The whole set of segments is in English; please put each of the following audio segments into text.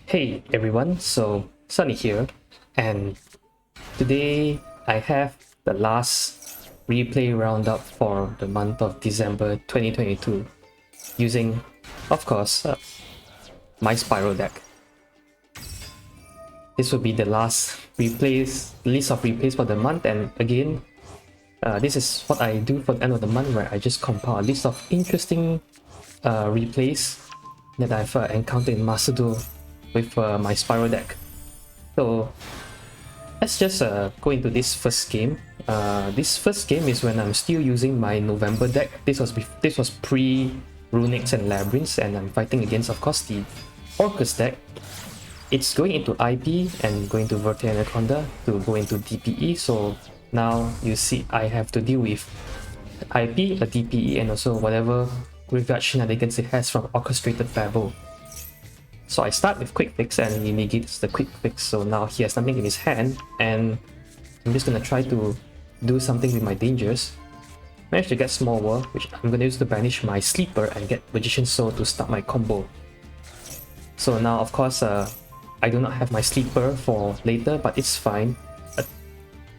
Hey everyone, so Sunny here, and today I have the last replay roundup for the month of December 2022 using, of course, my Spiral deck. This will be the last list of replays for the month, and again, this is what I do for the end of the month, where I just compile a list of interesting replays that I've encountered in Master Duel with my Spiral deck. So let's just go into this first game. This first game is when I'm still using my November deck. This was pre Runicks and Labrynths, and I'm fighting against, of course, the Orcust deck. It's going into IP and going to Verti Anaconda to go into DPE. So now you see I have to deal with IP, a DPE, and also whatever graveyard shenanigans it has from Orchestrated Babel. So I start with Quick Fix and he negates the Quick Fix, so now he has nothing in his hand, and I'm just gonna try to do something with my dangers. Managed to get Small World, which I'm gonna use to banish my Sleeper and get Magician's Soul to start my combo. So now, of course, I do not have my Sleeper for later, but it's fine.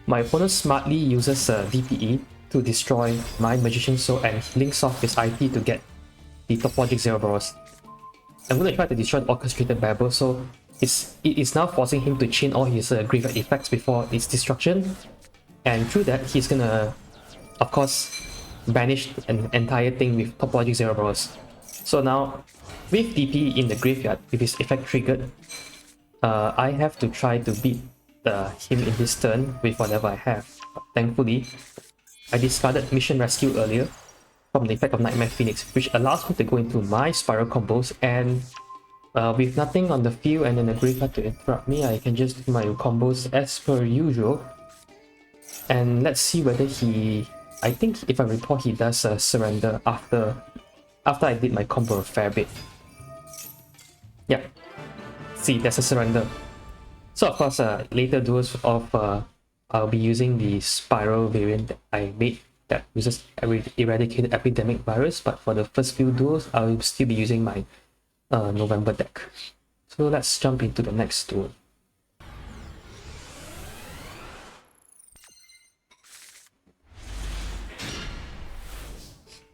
My opponent smartly uses DPE to destroy my Magician's Soul and links off his IP to get the Topologic Zeroboros. I'm going to try to destroy the Orchestrated Babel, so it is now forcing him to chain all his graveyard effects before its destruction, and through that he's gonna, of course, banish an entire thing with Topologic Zeroboros. So now, with DP in the graveyard, with his effect triggered, I have to try to beat him in his turn with whatever I have. But thankfully, I discarded Mission Rescue earlier from the effect of Nightmare Phoenix, which allows me to go into my Spiral combos, and with nothing on the field and then the graveyard to interrupt me, I can just do my combos as per usual. And let's see whether I think if I recall, he does surrender after I did my combo a fair bit. Yeah, see, there's a surrender. So of course, later duels of I'll be using the Spiral variant that I made that uses Eradicator Epidemic Virus, but for the first few duels, I'll still be using my November deck. So let's jump into the next duel.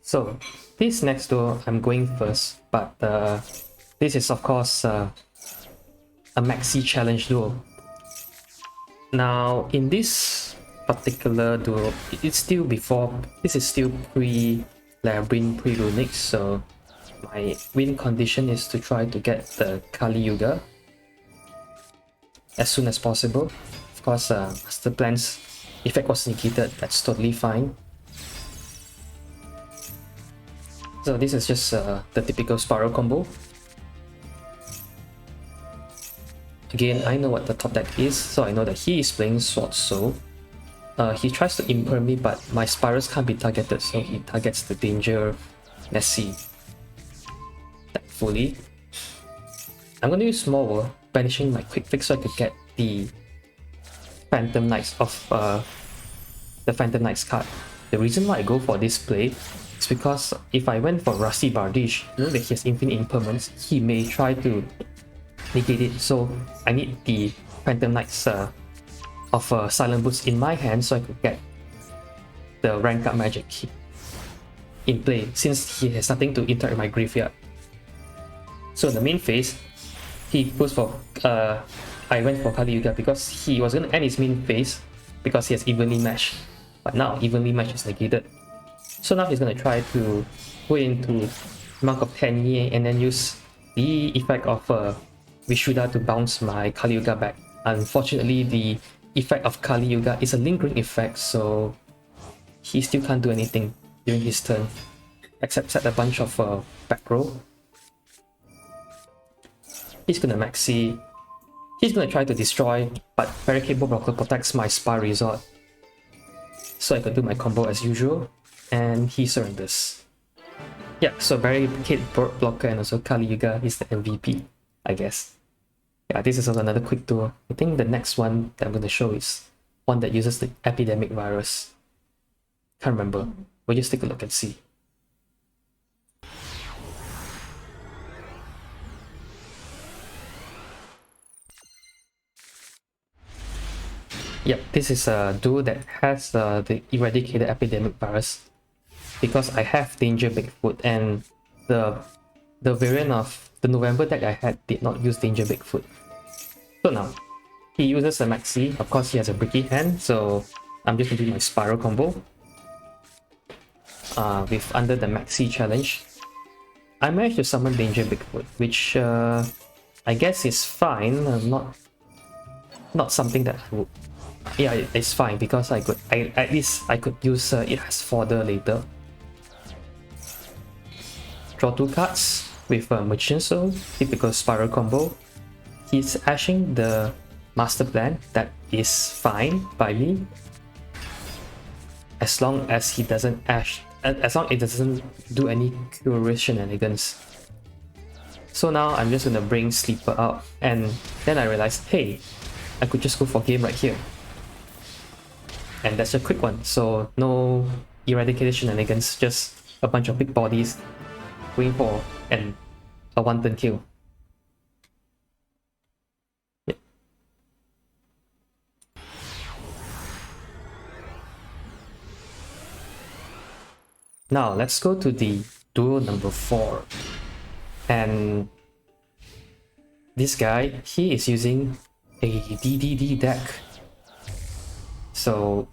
So this next duel, I'm going first, but this is of course a Maxx C challenge duel. Now in this particular duel, it's still this is still pre-Labrynth, pre-Runick, so my win condition is to try to get the Kali Yuga as soon as possible. Of course, Master Plan's effect was negated, that's totally fine. So this is just the typical Spiral combo. Again, I know what the top deck is, so I know that he is playing Swordsoul. He tries to imperm me, but my Spirals can't be targeted, so he targets the danger. Let's see. Thankfully, I'm going to use Small World, banishing my Quick Fix so I could get the Phantom Knights of the Phantom Knights card. The reason why I go for this play is because if I went for Rusty Bardish, you know that he has infinite impermanence, he may try to negate it, so I need the Phantom Knights of Silent Boots in my hand so I could get the rank up magic in play, since he has nothing to interact with my graveyard. So in the main phase, he goes for I went for Kali Yuga because he was going to end his main phase because he has Evenly Match, but now Evenly Match is negated. So now he's going to try to go into Monk of Tenyi and then use the effect of Vishuddha to bounce my Kali Yuga back. Unfortunately, the effect of Kali Yuga is a lingering effect, so he still can't do anything during his turn except set a bunch of back row. He's gonna Maxx C. He's gonna try to destroy, but Barricade Blocker protects my Spy Resort, so I can do my combo as usual, and he surrenders. Yeah, so Barricade Blocker and also Kali Yuga is the MVP, I guess. Yeah, this is also another quick duel. I think the next one that I'm going to show is one that uses the Epidemic Virus. Can't remember. We'll just take a look and see. Yep, this is a duel that has the Eradicator Epidemic Virus, because I have Danger Bigfoot, and the variant of the November deck I had did not use Danger Bigfoot. So now, he uses a Maxx C. Of course, he has a bricky hand, so I'm just going to do my SPYRAL combo with under the Maxx C challenge. I managed to summon Danger Bigfoot, which I guess is fine. Not something that I would. Yeah, it's fine because at least I could use it as fodder later. Draw 2 cards with Magician Soul, typical SPYRAL combo. He's ashing the Master Plan, that is fine by me. As long as he doesn't ash, as long as it doesn't do any curious shenanigans. So now I'm just gonna bring Sleeper out, and then I realized, hey, I could just go for game right here. And that's a quick one, so no Eradicator shenanigans, just a bunch of big bodies going for and a 1-turn kill. Yep. Now let's go to the duel number 4. And this guy, he is using a DDD deck. So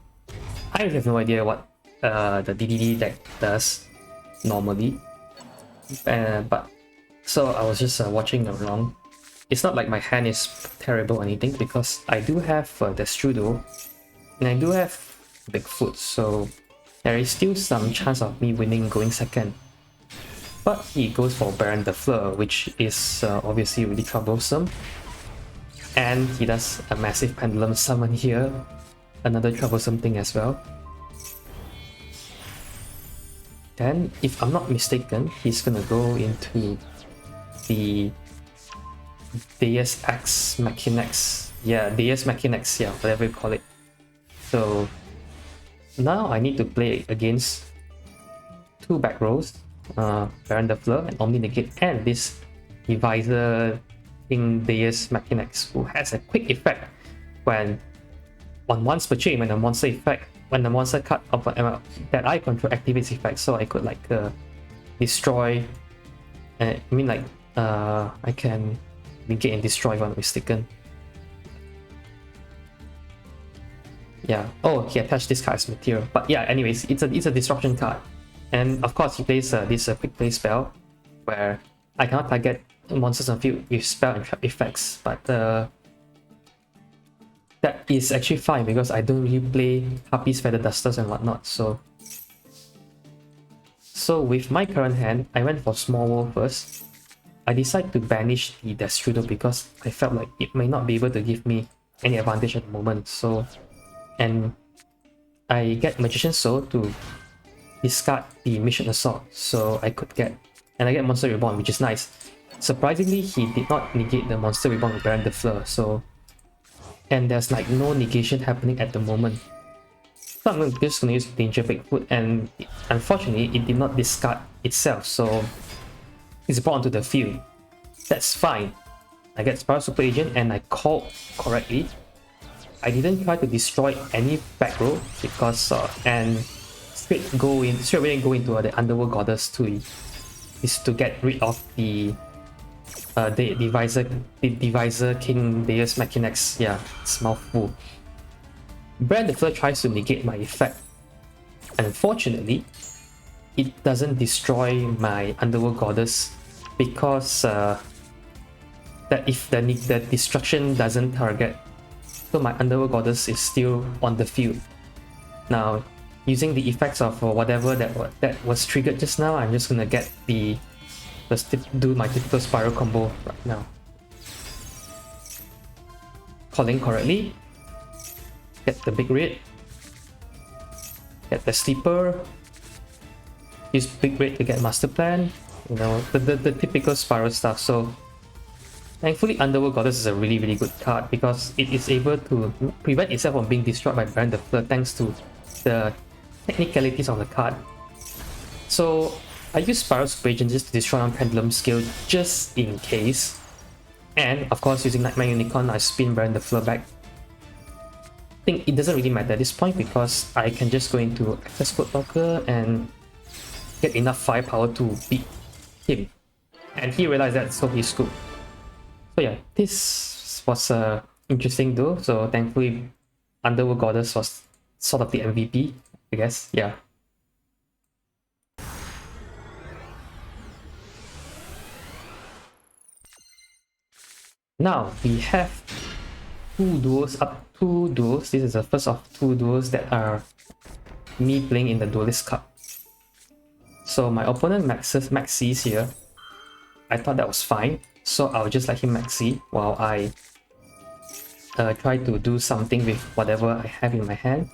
I have no idea what the DDD deck does normally, but so I was just watching around. It's not like my hand is terrible or anything, because I do have Dec'22 and I do have Bigfoot, so there is still some chance of me winning going second. But he goes for Baron the Fleur, which is obviously really troublesome, and he does a massive pendulum summon here. Another troublesome thing as well. Then, if I'm not mistaken, he's gonna go into the Deus Ex Machinax. Yeah, Deus Machinax, yeah, whatever you call it. So now I need to play against 2 back rows, Baron the Fleur and Omni Negate, and this Divisor in Deus Machinax, who has a quick effect when on once per chain, when the monster effect, when the monster card of that I control activates effect, so I could like destroy. I mean, like I can negate and destroy if I'm not mistaken. Yeah. Oh, he attached this card as material, but yeah. Anyways, it's a disruption card, and of course he plays this quick play spell where I cannot target monsters on field with spell and trap effects, but that is actually fine because I don't really play Harpies, Feather Dusters and whatnot. So with my current hand, I went for Small World first. I decided to banish the Dec'22 because I felt like it may not be able to give me any advantage at the moment. So, and I get Magician Soul to discard the Mission Assault, so I could get, and I get Monster Reborn, which is nice. Surprisingly, he did not negate the Monster Reborn with Baron the Fleur, so, and there's like no negation happening at the moment. So I'm just gonna use Danger Bigfoot, and unfortunately it did not discard itself, so it's brought onto the field. That's fine. I get SPYRAL Super Agent and I called correctly. I didn't try to destroy any back row because and straight away go into the Underworld Goddess to get rid of the Divisor King Deus Machinax. Yeah, it's mouthful. Brand the Fleur tries to negate my effect. Unfortunately, it doesn't destroy my Underworld Goddess because that if the destruction doesn't target, so my Underworld Goddess is still on the field. Now, using the effects of whatever that was triggered just now, I'm just gonna get do my typical SPYRAL combo right now. Calling correctly. Get the big red. Get the sleeper. Use big red to get master plan. You know, the typical SPYRAL stuff. So thankfully Underworld Goddess is a really good card because it is able to prevent itself from being destroyed by Baron the Fleur thanks to the technicalities of the card. So I use SPYRAL Super Agent just to destroy on Pendulum skill just in case. And of course using Nightmare Unicorn, I spin Baron the Fleur back. think it doesn't really matter at this point because I can just go into Accesscode Docker and get enough firepower to beat him. And he realized that, so he scooped. So yeah, this was interesting though. So thankfully, Underworld Goddess was sort of the MVP, I guess. Yeah. Now we have two duels. This is the first of two duels that are me playing in the Duelist Cup. So my opponent Maxx C here. I thought that was fine, so I'll just let him Maxx C while I try to do something with whatever I have in my hand.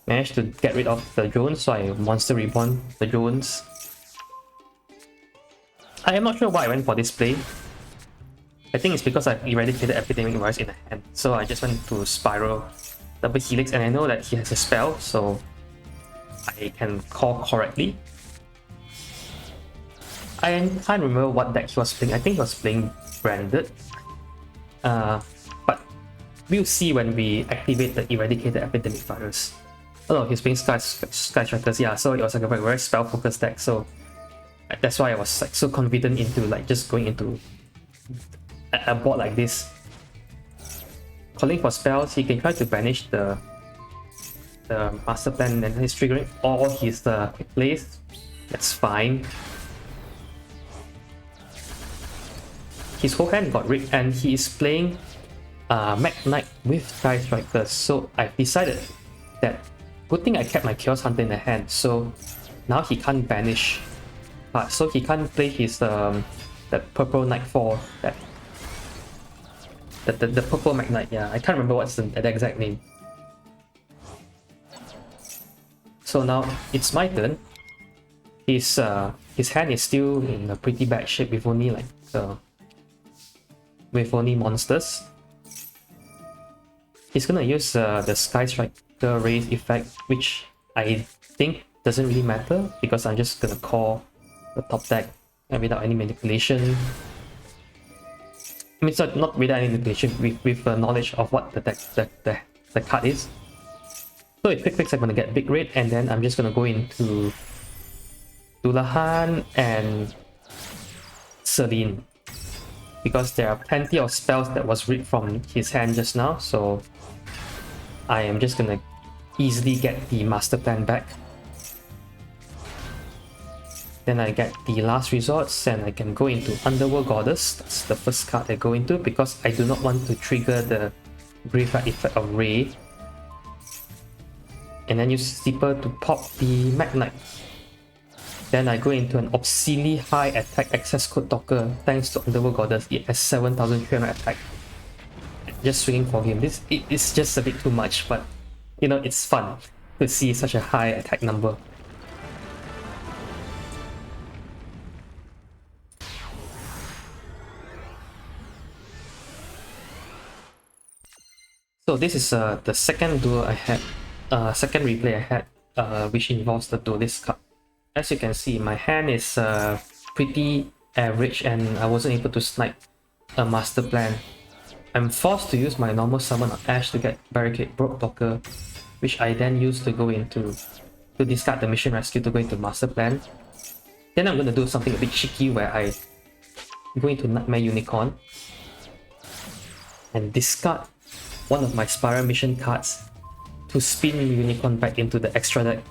Managed to get rid of the drones, so I Monster Reborn the drones. I am not sure why I went for this play. I think it's because I've Eradicated Epidemic Virus in the hand, so I just went to SPYRAL Double Helix, and I know that he has a spell, so I can call correctly. I can't remember what deck he was playing. I think he was playing Branded. But we'll see when we activate the Eradicated Epidemic Virus. Oh no, he's playing Sky Strikers, yeah, so it was like a very spell focused deck, so that's why I was like so confident into like just going into a board like this. Calling for spells, he can try to banish the master plan, and he's triggering all his quick plays. That's fine. His whole hand got ripped, and he is playing Mekk Knight with Sky Strikers. So I've decided that good thing I kept my Chaos Hunter in the hand, so now he can't banish. So he can't play his that purple Knight 4, the purple Mekk Knight, yeah, I can't remember what's the exact name. So now it's my turn. His hand is still in a pretty bad shape with only like monsters. He's gonna use the Sky Striker Raise effect, which I think doesn't really matter because I'm just gonna call the top deck and without any manipulation. I mean, so not without any manipulation, with knowledge of what the card is. So with Quick Fix, I'm gonna get Big Red, and then I'm just gonna go into Duelahan and Celine, because there are plenty of spells that was ripped from his hand just now, so I am just gonna easily get the Master Plan back. Then I get the Last Resorts, and I can go into Underworld Goddess. That's the first card I go into because I do not want to trigger the Graveyard effect of Ray. And then use Steeper to pop the Mekk Knight. Then I go into an obscenely high attack Accesscode Docker thanks to Underworld Goddess. It has 7,300 attack. Just swinging for him. It's just a bit too much, but you know, it's fun to see such a high attack number. So this is the second duel I had, second replay I had, which involves the Duelist Cup. As you can see, my hand is pretty average and I wasn't able to snipe a Master Plan. I'm forced to use my normal summon on Ash to get Barricade Broke Blocker, which I then use to go into, to discard the Mission Rescue to go into Master Plan. Then I'm going to do something a bit cheeky where I go into Nightmare Unicorn and discard one of my Spiral Mission cards to spin Unicorn back into the extra deck.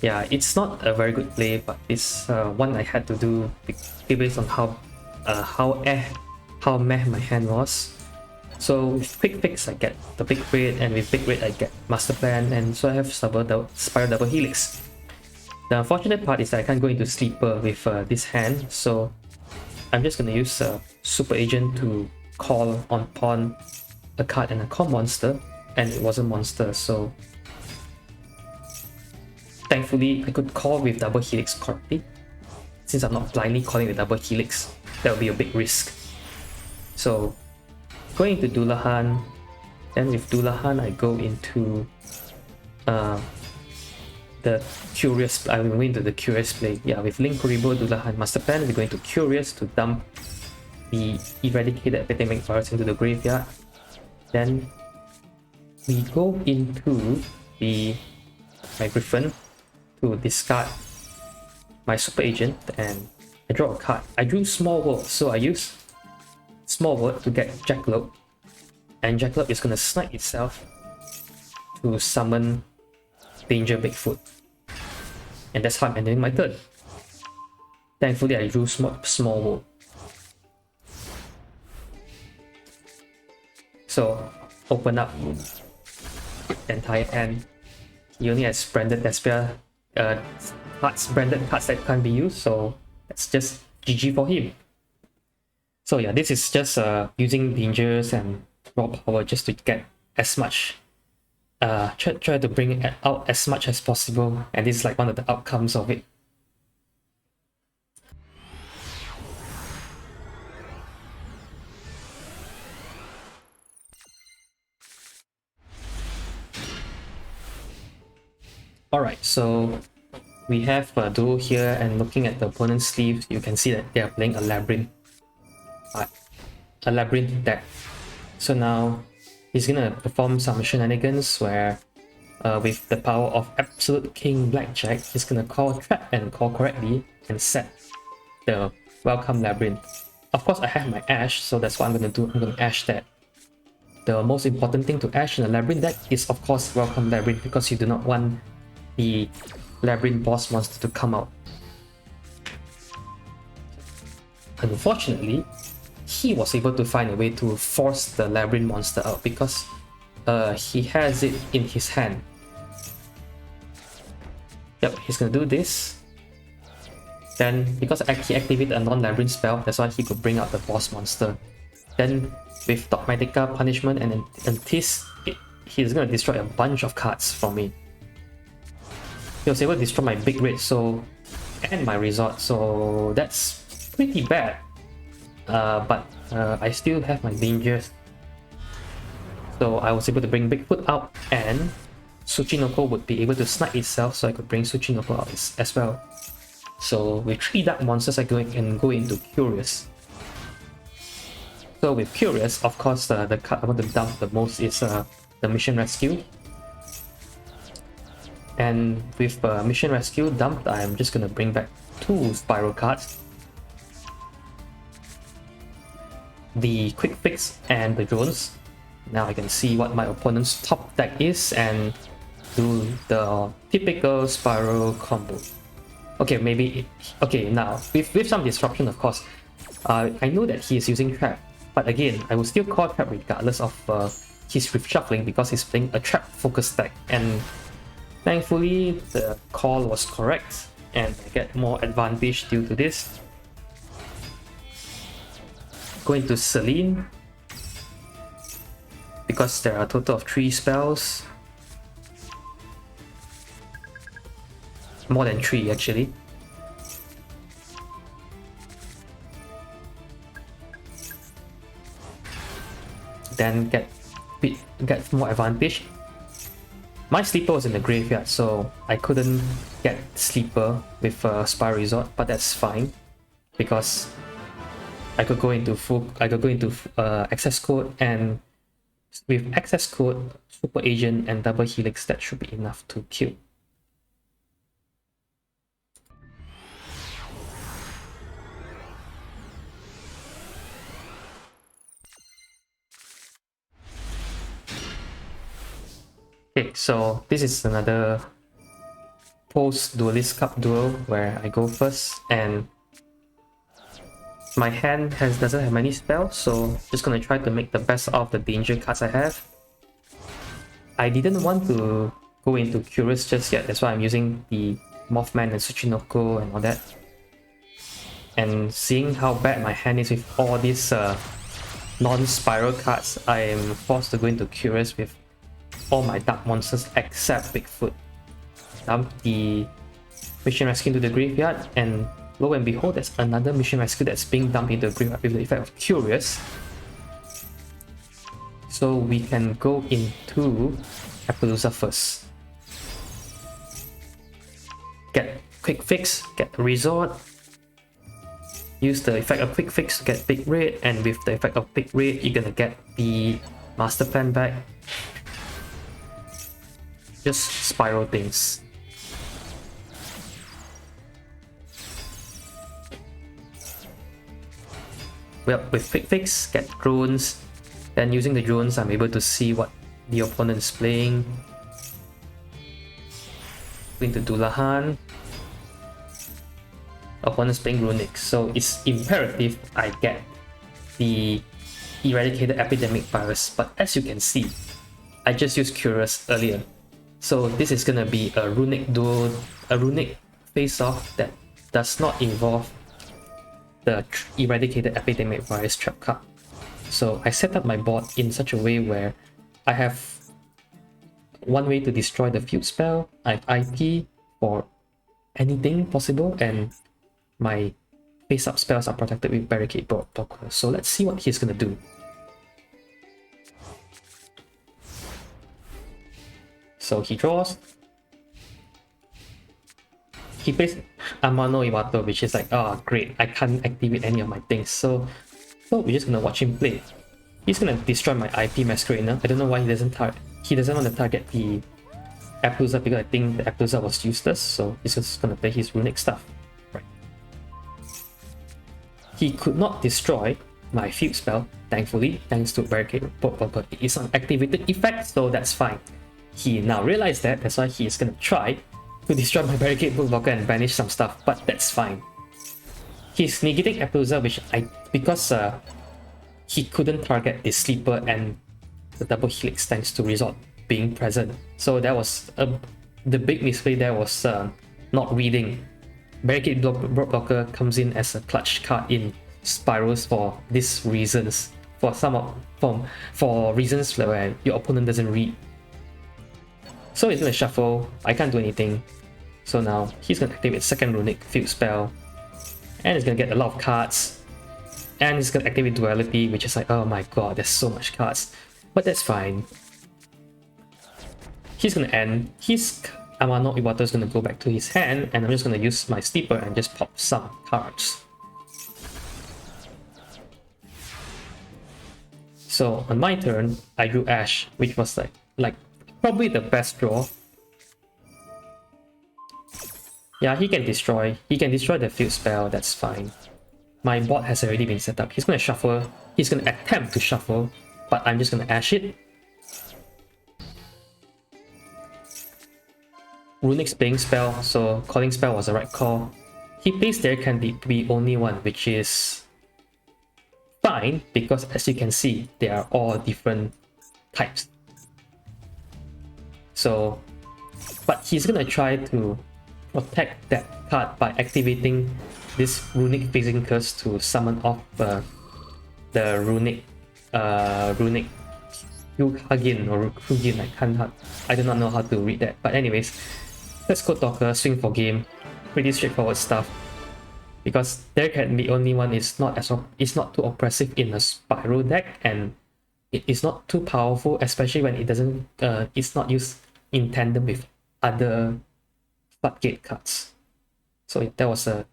Yeah, it's not a very good play, but it's one I had to do based on how meh my hand was. So with Quick Fix I get the Big Red, and with Big Red I get Master Plan, and so I have Spiral Double Helix. The unfortunate part is that I can't go into Sleeper with this hand, so I'm just gonna use Super Agent to call on pawn a card and a call monster, and it was a monster, so thankfully I could call with Double Helix correctly. Since I'm not blindly calling with Double Helix, that would be a big risk. So going to Duelahan, then with Duelahan I go into the Curious. I will go into the Curious play. Yeah, with Link Kuriboh, Duelahan, Master Plan, we're going to Curious to dump the Eradicated Epidemic Virus into the graveyard. Then we go into my Griffin to discard my Super Agent and I draw a card. I drew Small World, so I use Small World to get Jackalope, and Jackalope is gonna snipe itself to summon Danger Bigfoot. And that's how I'm ending my turn. Thankfully, I drew Small World. So, open up the entire hand. He only has branded Despia branded cards that can't be used, so that's just GG for him. So yeah, this is just using dangers and raw power just to get as much, try to bring it out as much as possible, and this is like one of the outcomes of it. Alright, so we have a duel here, and looking at the opponent's sleeves, you can see that they are playing a Labrynth deck. So now he's gonna perform some shenanigans where with the power of Absolute King Blackjack, he's gonna call Trap and call correctly and set the Welcome Labrynth. Of course, I have my Ash, so that's what I'm gonna do. I'm gonna Ash that. The most important thing to Ash in a Labrynth deck is of course Welcome Labrynth, because you do not want the Labrynth boss monster to come out. Unfortunately, he was able to find a way to force the Labrynth monster out because he has it in his hand. Yep, he's gonna do this. Then, because he activated a non-Labrynth spell, that's why he could bring out the boss monster. Then, with Dogmatica, Punishment, and Antis, he's gonna destroy a bunch of cards from me. He was able to destroy my Big Red, and my Resort, so that's pretty bad. But I still have my dangers. So I was able to bring Bigfoot out, and Tsuchinoko would be able to snipe itself, so I could bring Tsuchinoko out as well. So with 3 Dark Monsters, I can go into Curious. So with Curious, of course, the card I want to dump the most is the Mission Rescue. And with Mission Rescue dumped, I'm just gonna bring back 2 Spiral cards. The Quick Fix and the Drones. Now I can see what my opponent's top deck is and do the typical Spiral combo. Okay, now with some disruption, of course. I know that he is using Trap, but again, I will still call Trap regardless of his reshuffling because he's playing a Trap focused deck, and thankfully the call was correct and I get more advantage due to this. Go into Celine because there are a total of 3 spells. More than 3 actually. Then get more advantage. My Sleeper was in the graveyard, so I couldn't get Sleeper with Spiral Resort, but that's fine because I could go into Accesscode, and with Accesscode, Super Agent and Double Helix, that should be enough to kill. Okay, so this is another post-Duelist Cup duel where I go first, and my hand doesn't have many spells, so just gonna try to make the best out of the danger cards I have. I didn't want to go into Curious just yet, that's why I'm using the Mothman and Tsuchinoko and all that. And seeing how bad my hand is with all these non-spiral cards, I am forced to go into Curious with all my Dark Monsters except Bigfoot. Dump the Mission Rescue into the graveyard, and lo and behold, there's another Mission Rescue that's being dumped into the graveyard with the effect of Curious. So we can go into Appaloosa first. Get Quick Fix, get Resort. Use the effect of Quick Fix to get Big Red, and with the effect of Big Red, you're gonna get the Master Plan back. Just spiral things. Well, with Quick Fix, get drones. Then using the drones, I'm able to see what the opponent is playing. Into Dullahan. Opponent's playing Runick, so it's imperative I get the Eradicator Epidemic Virus. But as you can see, I just used Curious earlier. So this is gonna be a Runick duel, a Runick face-off that does not involve the Eradicator Epidemic Virus trap card. So I set up my board in such a way where I have one way to destroy the field spell, I have IP for anything possible, and my face-up spells are protected with Barricade Blocker. So let's see what he's gonna do. So he draws. He plays Amano Iwato, which is like, oh great, I can't activate any of my things. So we're just gonna watch him play. He's gonna destroy my IP Masquerader. I don't know why he doesn't want to target the Appaloosa, because I think the Appaloosa was useless, so he's just gonna play his Runick stuff. Right. He could not destroy my field spell, thankfully, thanks to Barricade Blocker. It is an activated effect, so that's fine. He now realized that, that's why he is gonna try to destroy my Barricade Blocker and banish some stuff, but that's fine. He's negating Appaloosa, which because he couldn't target the Sleeper and the double Helix thanks to Resort being present. So that was the big misplay there was not reading. Barricade Blocker comes in as a clutch card in Spyrals for these reasons. For reasons where your opponent doesn't read. So he's gonna shuffle. I can't do anything. So now he's gonna activate second Runick field spell, and he's gonna get a lot of cards. And he's gonna activate Duality, which is like, oh my god, there's so much cards. But that's fine. He's gonna end. His Amano Iwato is gonna go back to his hand, and I'm just gonna use my Sleeper and just pop some cards. So on my turn, I drew Ash, which was like probably the best draw. Yeah, he can destroy the field spell, that's fine. My board has already been set up. He's gonna shuffle, he's gonna attempt to shuffle, but I'm just gonna Ash it. Runick's playing spell, so calling spell was the right call. He plays there can be only one, which is fine, because as you can see, they are all different types. So, but he's gonna try to protect that card by activating this Runick Phasing Curse to summon off the Runick Hugin or Hugin. I do not know how to read that. But anyways, let's go Talker, swing for game. Pretty straightforward stuff. Because there can be only one is not too oppressive in a Spiral deck, and it is not too powerful, especially when it doesn't it's not used in tandem with other floodgate cards. So yeah, that was a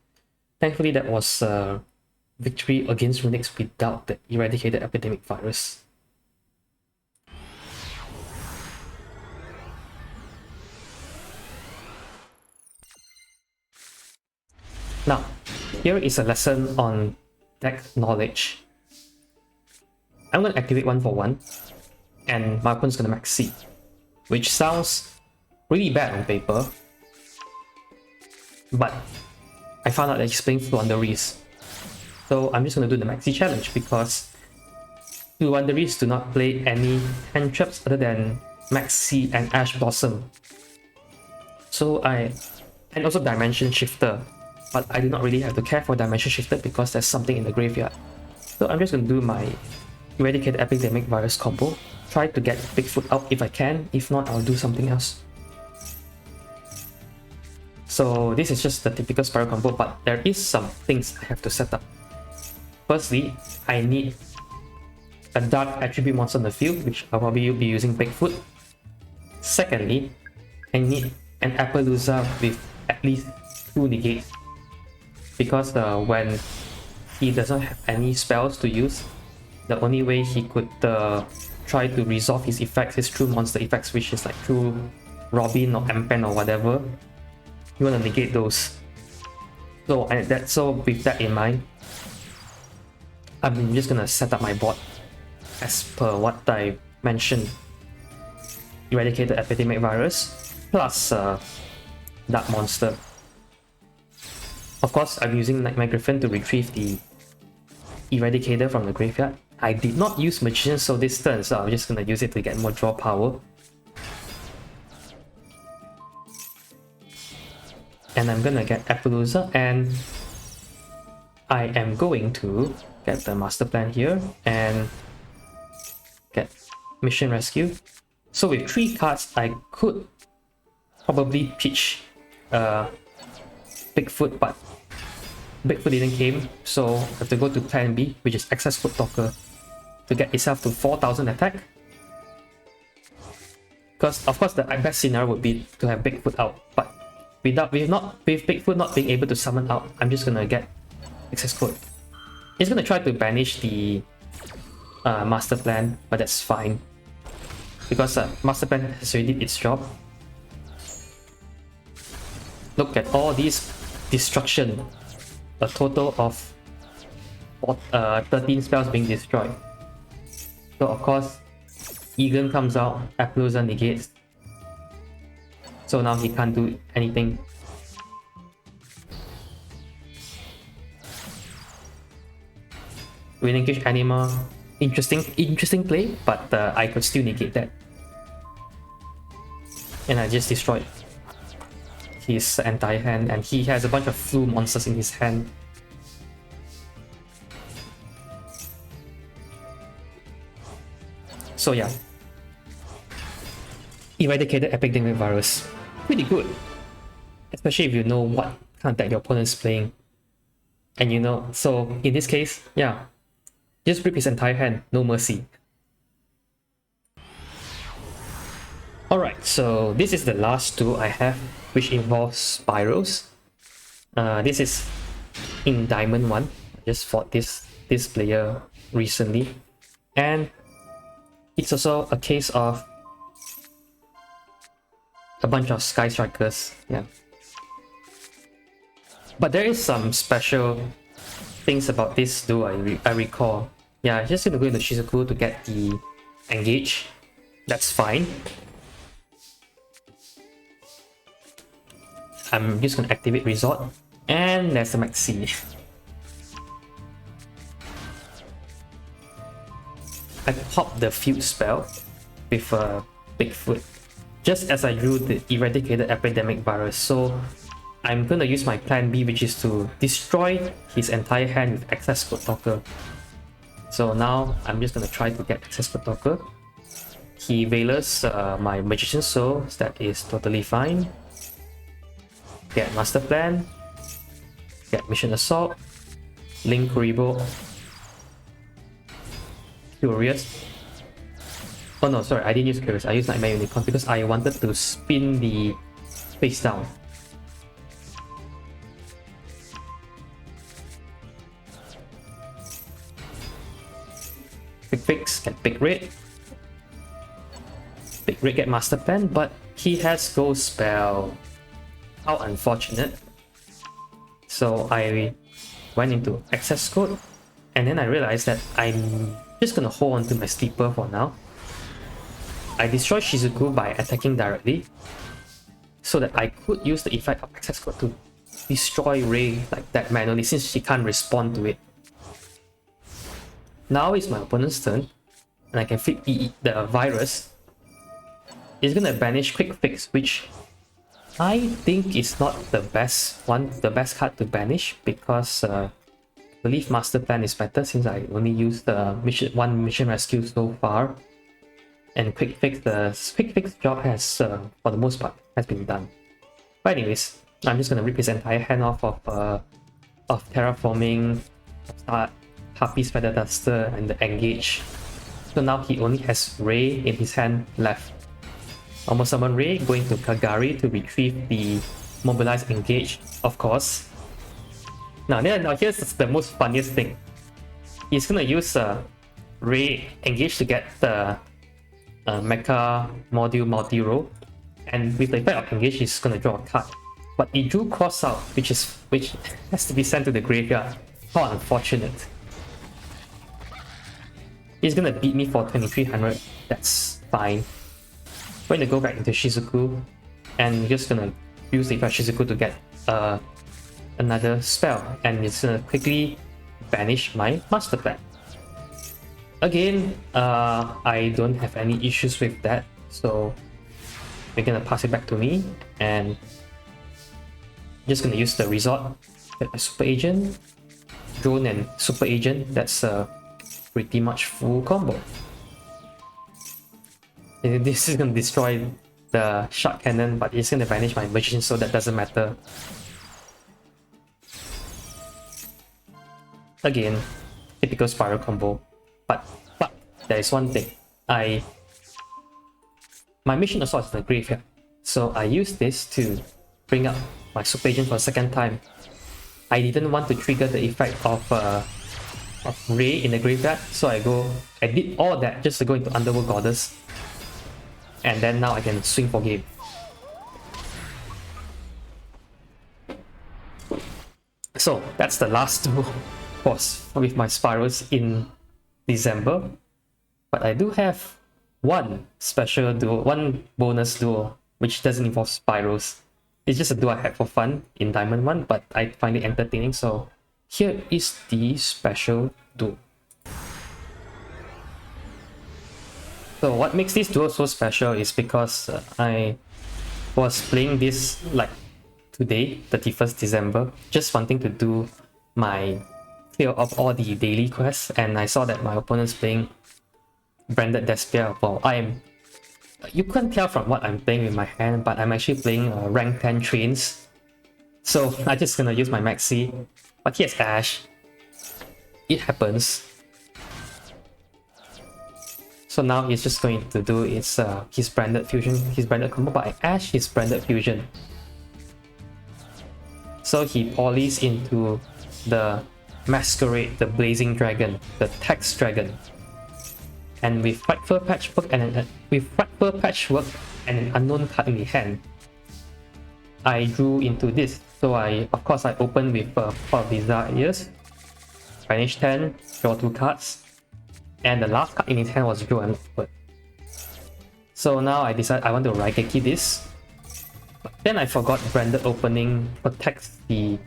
thankfully that was a victory against Runick without the Eradicated Epidemic Virus. Now, here is a lesson on deck knowledge. I'm going to activate 1 for 1, and my opponent's going to Maxx C, which sounds really bad on paper, but I found out that he's playing Floowandereeze. So I'm just going to do the Maxx C challenge, because Floowandereeze do not play any hand traps other than Maxx C and Ash Blossom. So and also Dimension Shifter. But I do not really have to care for Dimension Shifter because there's something in the graveyard. So I'm just going to do my Eradicate Epidemic Virus combo. Try to get Bigfoot out if I can. If not, I'll do something else. So this is just the typical Spiral combo, but there is some things I have to set up. Firstly, I need a Dark Attribute monster on the field, which I'll probably be using Bigfoot. Secondly, I need an Appaloosa with at least 2 negates. Because when he doesn't have any spells to use, the only way he could try to resolve his effects, his true monster effects, which is like true Robin or Empen or whatever. You want to negate those. So with that in mind, I'm just gonna set up my board as per what I mentioned. Eradicator Epidemic Virus plus Dark Monster. Of course, I'm using Nightmare Griffin to retrieve the Eradicator from the graveyard. I did not use Magician Soul this turn, so I'm just gonna use it to get more draw power. And I'm gonna get Appaloosa, and I am going to get the Master Plan here and get Mission Rescue. So with 3 cards, I could probably pitch Bigfoot, but Bigfoot didn't came, so I have to go to plan B, which is Accesscode Talker, to get itself to 4000 attack. Because of course the best scenario would be to have Bigfoot out, but with Bigfoot not being able to summon out, I'm just gonna get Accesscode. It's gonna try to banish the Master Plan, but that's fine because Master Plan has already did its job. Look at all these destruction. A total of 13 spells being destroyed. So of course, Egan comes out, Appaloosa negates. So now he can't do anything. Reengage Anima, interesting play, but I could still negate that. And I just destroyed his entire hand, and he has a bunch of Floo monsters in his hand. So yeah, Eradicator Epidemic Virus, pretty good, especially if you know what kind of deck your opponent is playing, and you know. So in this case, yeah, just rip his entire hand, no mercy. Alright, so this is the last duel I have, which involves Spyrals. This is in Diamond 1. I just fought this player recently, and it's also a case of a bunch of Sky Strikers. Yeah, but there is some special things about this duel I recall. Yeah, I'm just gonna go into Shizuku to get the engage. That's fine. I'm just gonna activate Resort, and there's a Maxx C. I popped the Field spell with a Bigfoot just as I drew the Eradicated Epidemic Virus. So I'm gonna use my plan B, which is to destroy his entire hand with Accesscode Talker. So now I'm just gonna try to get Accesscode Talker. He Veilers my Magician Soul, so that is totally fine. Get Master Plan, get Mission Assault, Link Kuribo, Curious. Oh no, sorry, I didn't use Curious, I used Nightmare Unicorn because I wanted to spin the face down. Big Fix, get Big Red. Big Red get Master Plan, but he has Ghost Spell. How unfortunate. So I went into Accesscode, and then I realized that I'm just gonna hold on to my Sleeper for now. I destroyed Shizuku by attacking directly, so that I could use the effect of Accesscode to destroy Rei like that manually, since she can't respond to it. Now it's my opponent's turn, and I can flip the virus. It's gonna banish Quick Fix, which I think is not the best card to banish, because I believe Master Plan is better since I only used the one mission rescue so far, and Quick Fix job has for the most part has been done. But anyways, I'm just gonna rip his entire hand off of Terraforming, Harpy's Feather Duster, and the Engage. So now he only has Rei in his hand left. Almost summon Rei, going to Kagari to retrieve the Mobilized Engage, of course. Now here's the most funniest thing. He's gonna use Rei Engage to get the Mekk module multi-row, and with the effect of engage, he's gonna draw a card. But he drew cross out, which has to be sent to the graveyard. How unfortunate. He's gonna beat me for 2300. That's fine. We're gonna go back into Shizuku, and just gonna use the effect Shizuku to get another spell, and it's gonna quickly banish my master plan. Again, I don't have any issues with that, so we're gonna pass it back to me, and just gonna use the resort, get my super agent, drone and super agent. That's a pretty much full combo. And this is gonna destroy the shark cannon, but it's gonna banish my magician, so that doesn't matter. Again, typical spiral combo. But there is one thing. My mission assault is in the graveyard, so I use this to bring up my super agent for a second time. I didn't want to trigger the effect of Ray in the graveyard, so I did all that just to go into Underworld Goddess, and then now I can swing for game. So that's the last duel course with my spirals in December, but I do have one special duel, one bonus duel, which doesn't involve spirals. It's just a duel I had for fun in Diamond 1, but I find it entertaining, so here is the special duel. So what makes this duel so special is because I was playing this like today, 31st December, just wanting to do my clear of all the daily quests, and I saw that my opponent's playing Branded Despia. Well, you can't tell from what I'm playing with my hand, but I'm actually playing rank 10 trains. So I'm just gonna use my Maxx C. But he has Ash. It happens. So now he's just going to do his Branded Fusion, his Branded combo, but I Ash his Branded Fusion. So he polys into the Masquerade, the Blazing Dragon, the Text Dragon. And with Frightful Patchwork and an unknown card in the hand, I drew into this. So of course I opened with Fall of Bizarre Ears, banish 10, draw 2 cards, and the last card in his hand was Draw and Lockbird. So now I decide I want to Raigeki this. But then I forgot Branded Opening protects the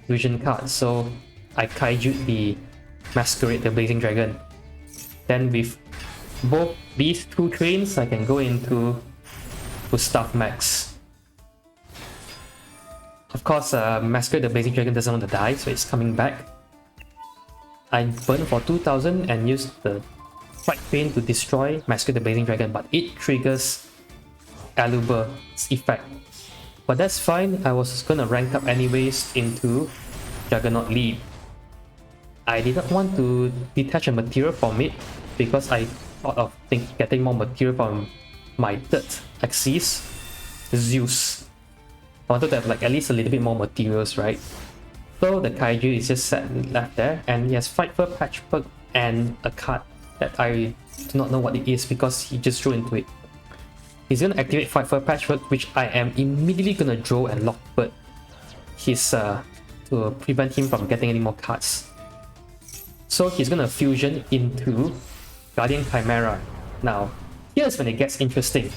fusion card, so I Kaiju the Masquerade, the Blazing Dragon. Then with both these two trains, I can go into Gustav Maxx. Of course, Masquerade the Blazing Dragon doesn't want to die, so it's coming back. I burn for 2000 and use the Fright Pain to destroy Masquerade the Blazing Dragon, but it triggers Aluber's effect. But that's fine, I was gonna rank up anyways into Juggernaut Lead. I didn't want to detach a material from it because I thought of getting more material from my third axis, ZEUS. I wanted to have like at least a little bit more materials, right? So the Kaiju is just set left there, and he has Frightful Patchwork and a card that I do not know what it is because he just drew into it. He's gonna activate Frightful Patchwork, which I am immediately gonna draw and Lockbird his to prevent him from getting any more cards. So he's gonna fusion into Guardian Chimera. Now, here's when it gets interesting.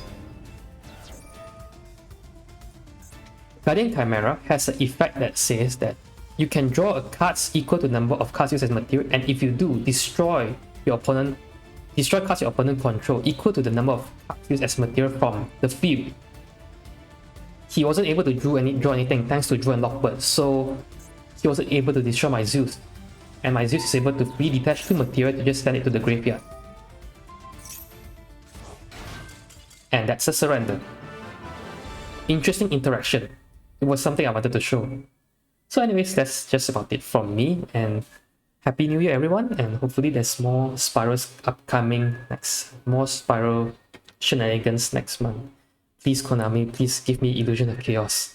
Guardian Chimera has an effect that says that you can draw a cards equal to the number of cards used as material, and if you do, destroy cards your opponent control equal to the number of cards used as material from the field. He wasn't able to draw anything thanks to Draw and Lockbird, so he wasn't able to destroy my ZEUS. And my ZEUS is able to free detach 2 material to just send it to the graveyard. And that's a surrender. Interesting interaction. It was something I wanted to show. So anyways, that's just about it from me, and Happy New Year everyone, and hopefully there's more spirals upcoming more spiral shenanigans next month. Please Konami, please give me Illusion of Chaos.